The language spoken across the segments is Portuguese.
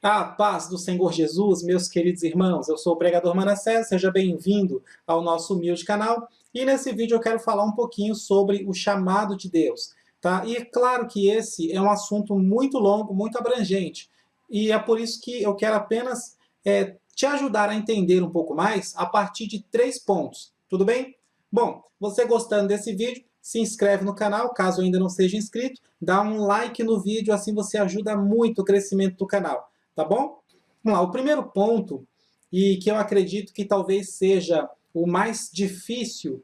A paz do Senhor Jesus, meus queridos irmãos, eu sou o pregador Manassés, seja bem-vindo ao nosso humilde canal. E nesse vídeo eu quero falar um pouquinho sobre o chamado de Deus, tá? E é claro que esse é um assunto muito longo, muito abrangente, e é por isso que eu quero apenas te ajudar a entender um pouco mais a partir de 3 pontos, tudo bem? Bom, você gostando desse vídeo, se inscreve no canal, caso ainda não seja inscrito, dá um like no vídeo, assim você ajuda muito o crescimento do canal. Tá bom? Vamos lá, o primeiro ponto, e que eu acredito que talvez seja o mais difícil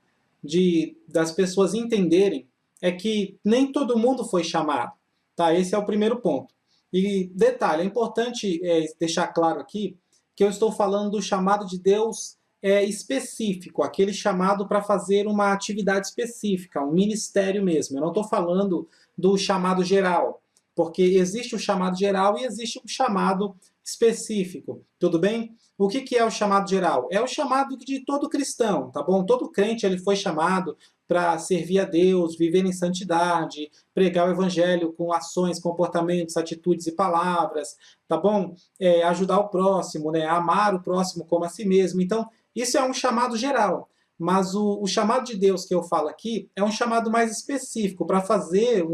das pessoas entenderem, é que nem todo mundo foi chamado. Tá? Esse é o primeiro ponto. E detalhe, é importante deixar claro aqui que eu estou falando do chamado de Deus específico, aquele chamado para fazer uma atividade específica, um ministério mesmo. Eu não estou falando do chamado geral, porque existe o chamado geral e existe o chamado específico, tudo bem? O que é o chamado geral? É o chamado de todo cristão, tá bom? Todo crente ele foi chamado para servir a Deus, viver em santidade, pregar o evangelho com ações, comportamentos, atitudes e palavras, tá bom? Ajudar o próximo, né? Amar o próximo como a si mesmo. Então, isso é um chamado geral. Mas o chamado de Deus que eu falo aqui é um chamado mais específico para fazer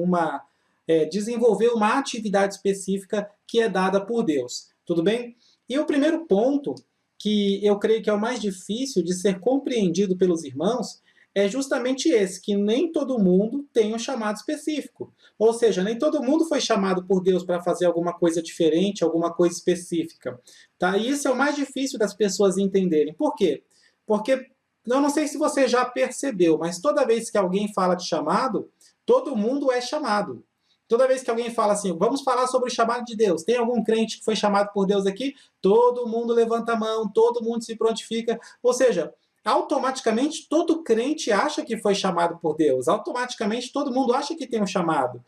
desenvolver uma atividade específica que é dada por Deus. Tudo bem? E o primeiro ponto, que eu creio que é o mais difícil de ser compreendido pelos irmãos, é justamente esse, que nem todo mundo tem um chamado específico. Ou seja, nem todo mundo foi chamado por Deus para fazer alguma coisa diferente, alguma coisa específica. Tá? E isso é o mais difícil das pessoas entenderem. Por quê? Porque, eu não sei se você já percebeu, mas toda vez que alguém fala de chamado, todo mundo é chamado. Toda vez que alguém fala assim, vamos falar sobre o chamado de Deus, tem algum crente que foi chamado por Deus aqui? Todo mundo levanta a mão, todo mundo se prontifica. Ou seja, automaticamente todo crente acha que foi chamado por Deus. Automaticamente todo mundo acha que tem um chamado.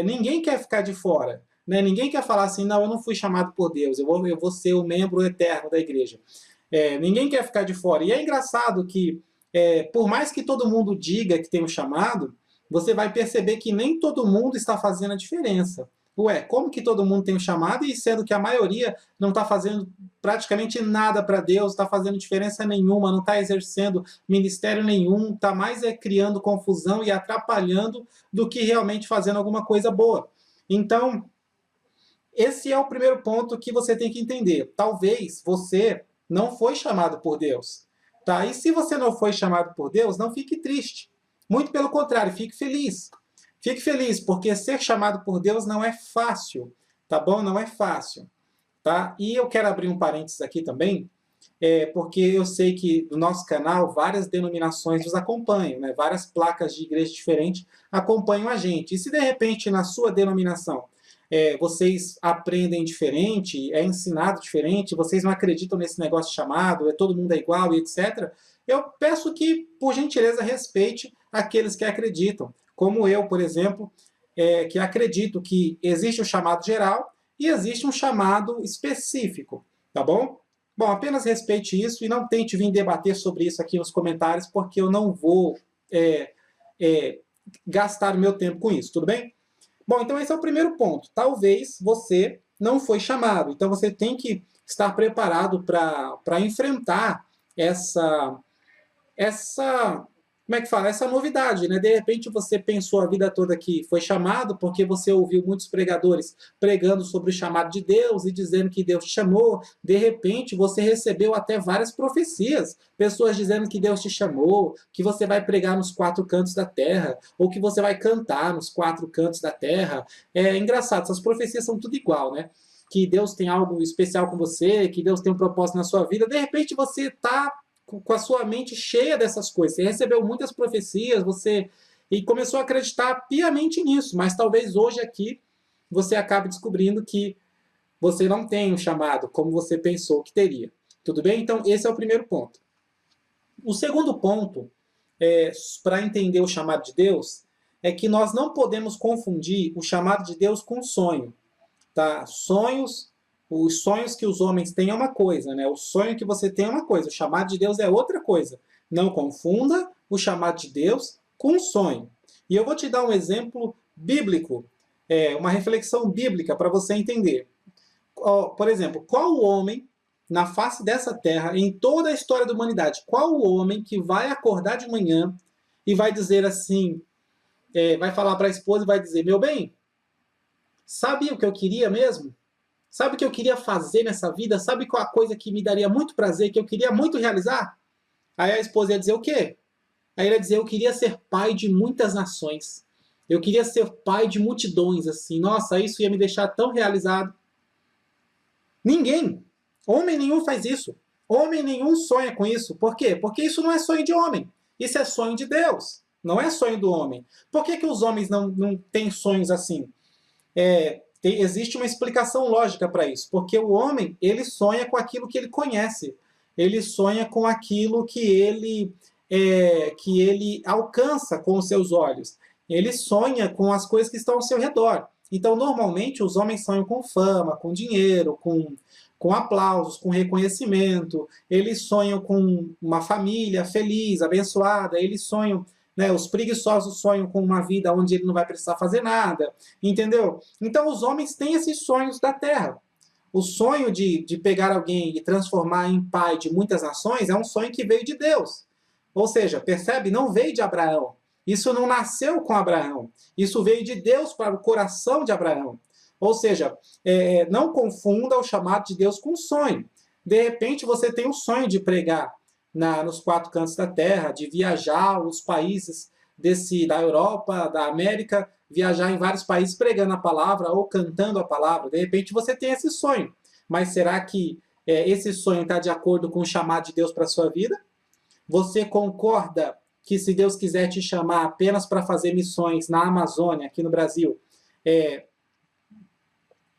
Ninguém quer ficar de fora. Né? Ninguém quer falar assim, não, eu não fui chamado por Deus, eu vou ser o membro eterno da igreja. Ninguém quer ficar de fora. E é engraçado que, por mais que todo mundo diga que tem um chamado, você vai perceber que nem todo mundo está fazendo a diferença. Ué, como que todo mundo tem um chamado e sendo que a maioria não está fazendo praticamente nada para Deus, está fazendo diferença nenhuma, não está exercendo ministério nenhum, está mais criando confusão e atrapalhando do que realmente fazendo alguma coisa boa. Então, esse é o primeiro ponto que você tem que entender. Talvez você não foi chamado por Deus. Tá? E se você não foi chamado por Deus, não fique triste. Muito pelo contrário, fique feliz. Fique feliz, porque ser chamado por Deus não é fácil, tá bom? Não é fácil, tá? E eu quero abrir um parênteses aqui também, porque eu sei que no nosso canal várias denominações nos acompanham, né? Várias placas de igreja diferentes acompanham a gente. E se de repente na sua denominação vocês aprendem diferente, é ensinado diferente, vocês não acreditam nesse negócio chamado, todo mundo é igual e etc., eu peço que, por gentileza, respeite aqueles que acreditam. Como eu, por exemplo, que acredito que existe o chamado geral e existe um chamado específico, tá bom? Bom, apenas respeite isso e não tente vir debater sobre isso aqui nos comentários, porque eu não vou gastar o meu tempo com isso, tudo bem? Bom, então esse é o primeiro ponto. Talvez você não foi chamado, então você tem que estar preparado para enfrentar essa como é que fala? Essa novidade, né? De repente você pensou a vida toda que foi chamado porque você ouviu muitos pregadores pregando sobre o chamado de Deus e dizendo que Deus te chamou. De repente você recebeu até várias profecias, pessoas dizendo que Deus te chamou, que você vai pregar nos 4 cantos da terra, ou que você vai cantar nos 4 cantos da terra. É engraçado, essas profecias são tudo igual, né? Que Deus tem algo especial com você, que Deus tem um propósito na sua vida. De repente você está com a sua mente cheia dessas coisas. Você recebeu muitas profecias, e começou a acreditar piamente nisso, mas talvez hoje aqui você acabe descobrindo que você não tem um chamado como você pensou que teria. Tudo bem? Então, esse é o primeiro ponto. O segundo ponto, para entender o chamado de Deus, é que nós não podemos confundir o chamado de Deus com sonho. Tá? Os sonhos que os homens têm é uma coisa, né? O sonho que você tem é uma coisa, o chamado de Deus é outra coisa. Não confunda o chamado de Deus com o sonho. E eu vou te dar um exemplo bíblico, uma reflexão bíblica para você entender. por exemplo, qual o homem na face dessa terra, em toda a história da humanidade, qual o homem que vai acordar de manhã e vai dizer assim, vai falar para a esposa e vai dizer, meu bem, sabe o que eu queria mesmo? Sabe o que eu queria fazer nessa vida? Sabe qual a coisa que me daria muito prazer, que eu queria muito realizar? Aí a esposa ia dizer o quê? Aí ele ia dizer, eu queria ser pai de muitas nações. Eu queria ser pai de multidões, assim. Nossa, isso ia me deixar tão realizado. Ninguém, homem nenhum faz isso. Homem nenhum sonha com isso. Por quê? Porque isso não é sonho de homem. Isso é sonho de Deus. Não é sonho do homem. Por que os homens não têm sonhos assim? Existe uma explicação lógica para isso. Porque o homem, ele sonha com aquilo que ele conhece. Ele sonha com aquilo que ele alcança com os seus olhos. Ele sonha com as coisas que estão ao seu redor. Então, normalmente, os homens sonham com fama, com dinheiro, com aplausos, com reconhecimento. Eles sonham com uma família feliz, abençoada. Eles sonham, né, os preguiçosos sonham com uma vida onde ele não vai precisar fazer nada. Entendeu? Então, os homens têm esses sonhos da terra. O sonho de pegar alguém e transformar em pai de muitas nações é um sonho que veio de Deus. Ou seja, percebe? Não veio de Abraão. Isso não nasceu com Abraão. Isso veio de Deus para o coração de Abraão. Ou seja, não confunda o chamado de Deus com o sonho. De repente, você tem o sonho de pregar nos quatro cantos da terra, de viajar os países da Europa, da América, viajar em vários países pregando a palavra ou cantando a palavra. De repente, você tem esse sonho. Mas será que esse sonho está de acordo com o chamado de Deus para a sua vida? Você concorda que se Deus quiser te chamar apenas para fazer missões na Amazônia, aqui no Brasil,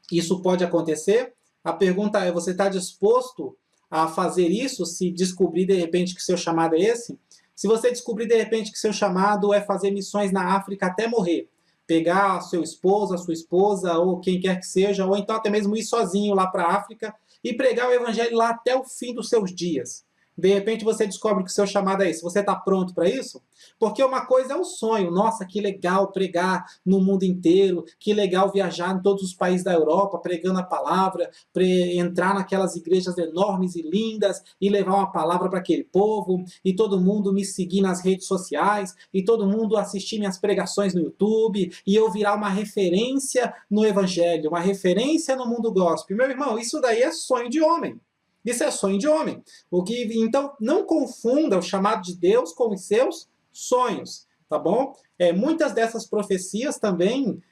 isso pode acontecer? A pergunta é, você está disposto a fazer isso se descobrir de repente que seu chamado é esse? Se você descobrir de repente que seu chamado é fazer missões na África até morrer, pegar seu esposo, a sua esposa, ou quem quer que seja, ou então até mesmo ir sozinho lá para a África e pregar o evangelho lá até o fim dos seus dias. De repente você descobre que o seu chamado é esse. Você está pronto para isso? Porque uma coisa é o sonho. Nossa, que legal pregar no mundo inteiro. Que legal viajar em todos os países da Europa, pregando a palavra, entrar naquelas igrejas enormes e lindas e levar uma palavra para aquele povo. E todo mundo me seguir nas redes sociais. E todo mundo assistir minhas pregações no YouTube. E eu virar uma referência no evangelho, uma referência no mundo gospel. Meu irmão, isso daí é sonho de homem. Isso é sonho de homem. Então, não confunda o chamado de Deus com os seus sonhos, tá bom? Muitas dessas profecias também,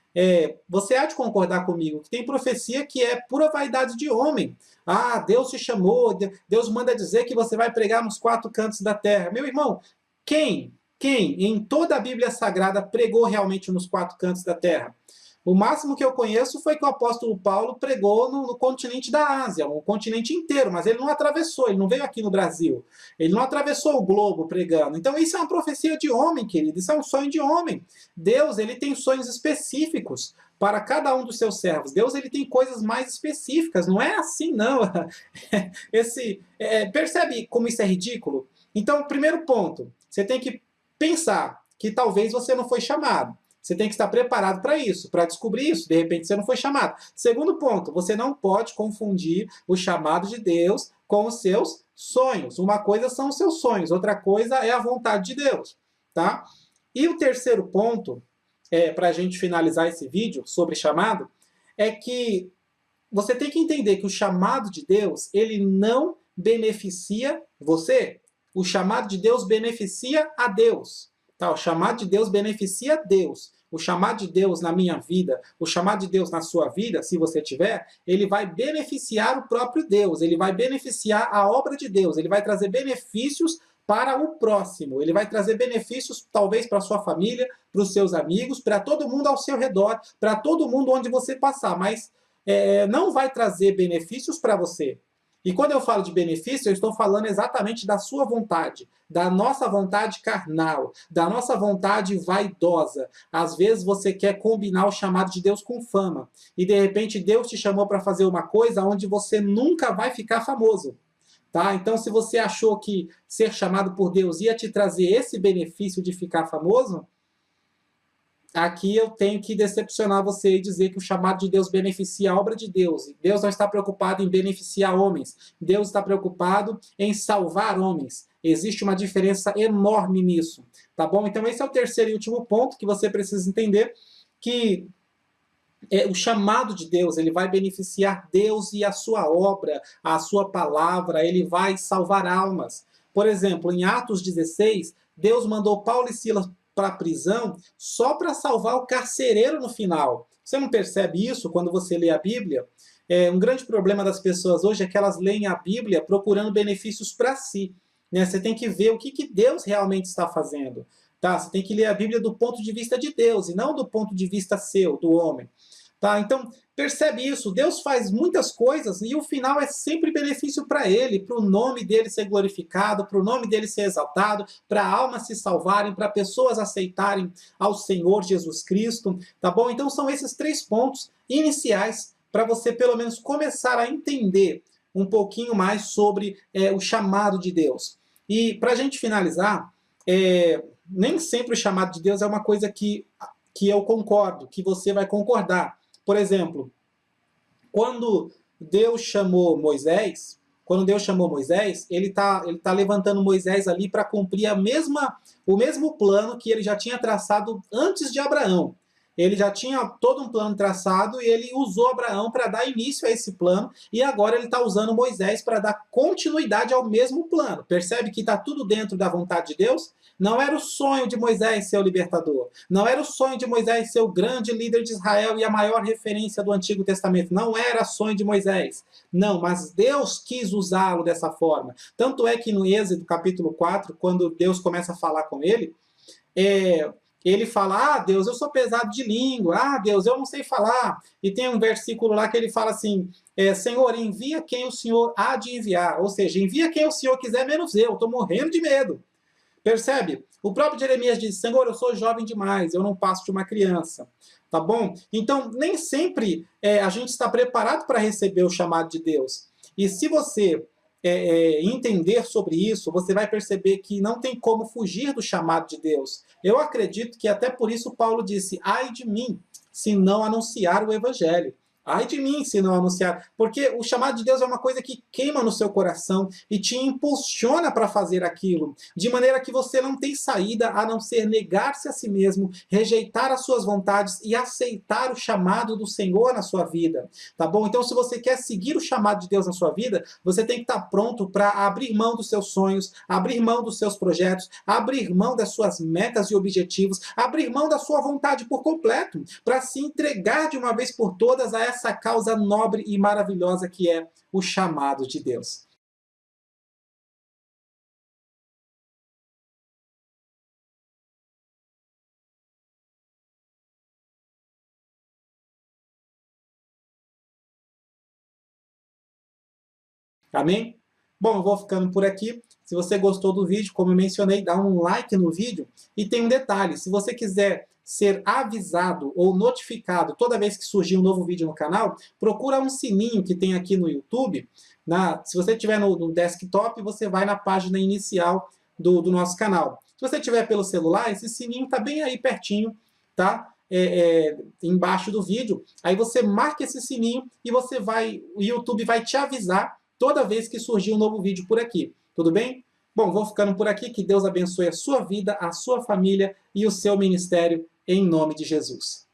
você há de concordar comigo, que tem profecia que é pura vaidade de homem. Ah, Deus te chamou, Deus manda dizer que você vai pregar nos quatro cantos da terra. Meu irmão, quem em toda a Bíblia Sagrada pregou realmente nos quatro cantos da terra? O máximo que eu conheço foi que o apóstolo Paulo pregou no continente da Ásia, o continente inteiro, mas ele não atravessou, ele não veio aqui no Brasil. Ele não atravessou o globo pregando. Então isso é uma profecia de homem, querido, isso é um sonho de homem. Deus, ele tem sonhos específicos para cada um dos seus servos. Deus, ele tem coisas mais específicas, não é assim, não. Percebe como isso é ridículo? Então, primeiro ponto, você tem que pensar que talvez você não foi chamado. Você tem que estar preparado para isso, para descobrir isso. De repente você não foi chamado. Segundo ponto, você não pode confundir o chamado de Deus com os seus sonhos. Uma coisa são os seus sonhos, outra coisa é a vontade de Deus, tá? E o terceiro ponto, para a gente finalizar esse vídeo sobre chamado, é que você tem que entender que o chamado de Deus, ele não beneficia você. O chamado de Deus beneficia a Deus. Tá? O chamado de Deus beneficia a Deus. O chamado de Deus na minha vida, o chamado de Deus na sua vida, se você tiver, ele vai beneficiar o próprio Deus, ele vai beneficiar a obra de Deus, ele vai trazer benefícios para o próximo, ele vai trazer benefícios talvez para a sua família, para os seus amigos, para todo mundo ao seu redor, para todo mundo onde você passar, mas não vai trazer benefícios para você. E quando eu falo de benefício, eu estou falando exatamente da sua vontade, da nossa vontade carnal, da nossa vontade vaidosa. Às vezes você quer combinar o chamado de Deus com fama. E de repente Deus te chamou para fazer uma coisa onde você nunca vai ficar famoso. Tá? Então, se você achou que ser chamado por Deus ia te trazer esse benefício de ficar famoso, aqui eu tenho que decepcionar você e dizer que o chamado de Deus beneficia a obra de Deus. Deus não está preocupado em beneficiar homens. Deus está preocupado em salvar homens. Existe uma diferença enorme nisso, tá bom? Então esse é o terceiro e último ponto que você precisa entender, que o chamado de Deus, ele vai beneficiar Deus e a sua obra, a sua palavra, ele vai salvar almas. Por exemplo, em Atos 16, Deus mandou Paulo e Silas para a prisão só para salvar o carcereiro no final. Você não percebe isso quando você lê a Bíblia? Um grande problema das pessoas hoje é que elas leem a Bíblia procurando benefícios para si. Né? Você tem que ver o que Deus realmente está fazendo. Tá? Você tem que ler a Bíblia do ponto de vista de Deus e não do ponto de vista seu, do homem. Tá? Então, percebe isso. Deus faz muitas coisas e o final é sempre benefício para ele, para o nome dele ser glorificado, para o nome dele ser exaltado, para almas se salvarem, para pessoas aceitarem ao Senhor Jesus Cristo. Tá bom? Então, são esses 3 pontos iniciais para você, pelo menos, começar a entender um pouquinho mais sobre o chamado de Deus. E, para a gente finalizar, nem sempre o chamado de Deus é uma coisa que eu concordo, que você vai concordar. Por exemplo, quando Deus chamou Moisés, ele tá levantando Moisés ali para cumprir o mesmo plano que ele já tinha traçado antes de Abraão. Ele já tinha todo um plano traçado e ele usou Abraão para dar início a esse plano, e agora ele está usando Moisés para dar continuidade ao mesmo plano. Percebe que está tudo dentro da vontade de Deus? Não era o sonho de Moisés ser o libertador. Não era o sonho de Moisés ser o grande líder de Israel e a maior referência do Antigo Testamento. Não era sonho de Moisés. Não, mas Deus quis usá-lo dessa forma. Tanto é que no Êxodo capítulo 4, quando Deus começa a falar com ele, ele fala, Deus, eu sou pesado de língua, Deus, eu não sei falar. E tem um versículo lá que ele fala assim, Senhor, envia quem o Senhor há de enviar. Ou seja, envia quem o Senhor quiser, menos eu estou morrendo de medo. Percebe? O próprio Jeremias diz, Senhor, eu sou jovem demais, eu não passo de uma criança. Tá bom? Então, nem sempre a gente está preparado para receber o chamado de Deus. E se você entender sobre isso, você vai perceber que não tem como fugir do chamado de Deus. Eu acredito que até por isso Paulo disse, ai de mim, se não anunciar o evangelho. Ai de mim se não anunciar, porque o chamado de Deus é uma coisa que queima no seu coração e te impulsiona para fazer aquilo, de maneira que você não tem saída a não ser negar-se a si mesmo, rejeitar as suas vontades e aceitar o chamado do Senhor na sua vida, tá bom? Então, se você quer seguir o chamado de Deus na sua vida, você tem que estar pronto para abrir mão dos seus sonhos, abrir mão dos seus projetos, abrir mão das suas metas e objetivos, abrir mão da sua vontade por completo, para se entregar de uma vez por todas a essa causa nobre e maravilhosa que é o chamado de Deus. Amém? Bom, eu vou ficando por aqui. Se você gostou do vídeo, como eu mencionei, dá um like no vídeo. E tem um detalhe, se você quiser ser avisado ou notificado toda vez que surgir um novo vídeo no canal, procura um sininho que tem aqui no YouTube. Se você estiver no desktop, você vai na página inicial do nosso canal. Se você estiver pelo celular, esse sininho está bem aí pertinho, tá? Embaixo do vídeo. Aí você marca esse sininho e o YouTube vai te avisar toda vez que surgir um novo vídeo por aqui. Tudo bem? Bom, vou ficando por aqui. Que Deus abençoe a sua vida, a sua família e o seu ministério, em nome de Jesus.